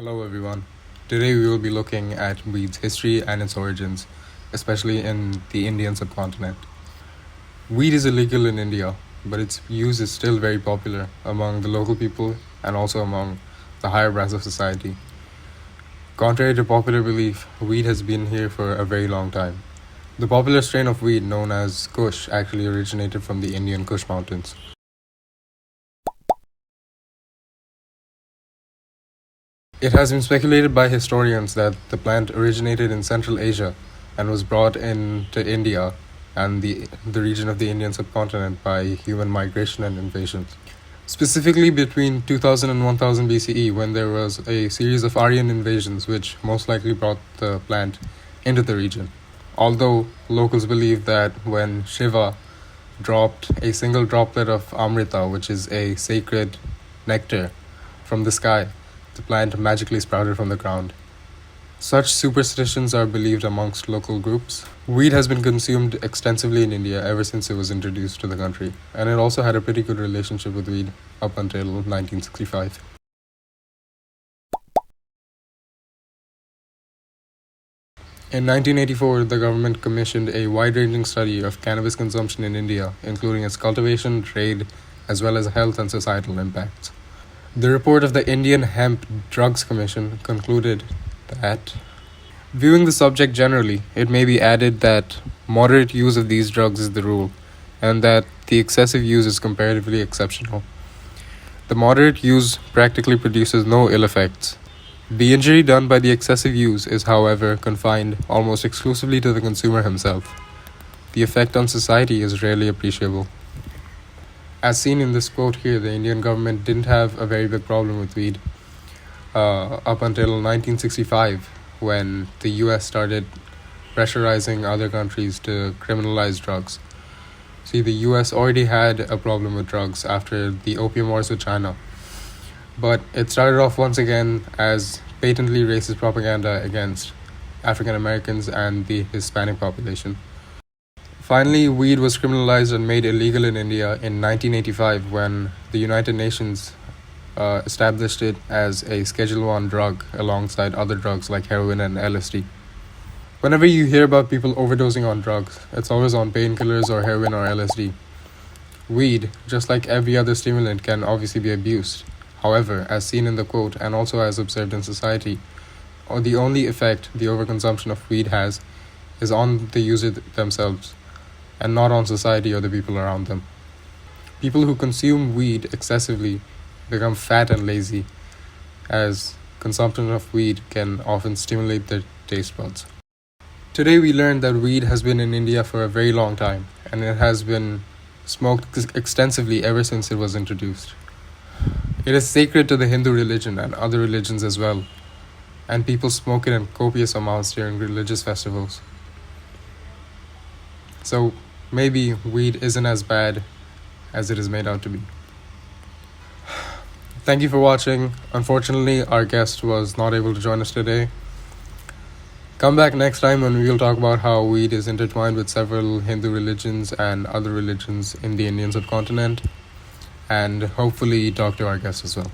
Hello, everyone. Today we will be looking at weed's history and its origins, especially in the Indian subcontinent. Weed is illegal in India, but its use is still very popular among the local people and also among the higher brass of society. Contrary to popular belief, weed has been here for a very long time. The popular strain of weed known as Kush actually originated from the Indian Kush Mountains. It has been speculated by historians that the plant originated in Central Asia and was brought into India and the region of the Indian subcontinent by human migration and invasion. Specifically between 2000 and 1000 BCE, when there was a series of Aryan invasions which most likely brought the plant into the region. Although locals believe that when Shiva dropped a single droplet of Amrita, which is a sacred nectar, from the sky, the plant magically sprouted from the ground. Such superstitions are believed amongst local groups. Weed has been consumed extensively in India ever since it was introduced to the country, and it also had a pretty good relationship with weed up until 1965. In 1984, the government commissioned a wide-ranging study of cannabis consumption in India, including its cultivation, trade, as well as health and societal impacts. The report of the Indian Hemp Drugs Commission concluded that, viewing the subject generally, it may be added that moderate use of these drugs is the rule, and that the excessive use is comparatively exceptional. The moderate use practically produces no ill effects. The injury done by the excessive use is, however, confined almost exclusively to the consumer himself. The effect on society is rarely appreciable. As seen in this quote here, the Indian government didn't have a very big problem with weed up until 1965, when the US started pressurizing other countries to criminalize drugs. See, the US already had a problem with drugs after the opium wars with China, but it started off once again as patently racist propaganda against African Americans and the Hispanic population. Finally, weed was criminalized and made illegal in India in 1985 when the United Nations established it as a Schedule 1 drug alongside other drugs like heroin and LSD. Whenever you hear about people overdosing on drugs, it's always on painkillers or heroin or LSD. Weed, just like every other stimulant, can obviously be abused. However, as seen in the quote and also as observed in society, the only effect the overconsumption of weed has is on the user themselves, and not on society or the people around them. People who consume weed excessively become fat and lazy, as consumption of weed can often stimulate their taste buds. Today we learned that weed has been in India for a very long time, and it has been smoked extensively ever since it was introduced. It is sacred to the Hindu religion and other religions as well, and people smoke it in copious amounts during religious festivals. So maybe weed isn't as bad as it is made out to be. Thank you for watching. Unfortunately, our guest was not able to join us today. Come back next time when we will talk about how weed is intertwined with several Hindu religions and other religions in the Indian subcontinent, and hopefully talk to our guest as well.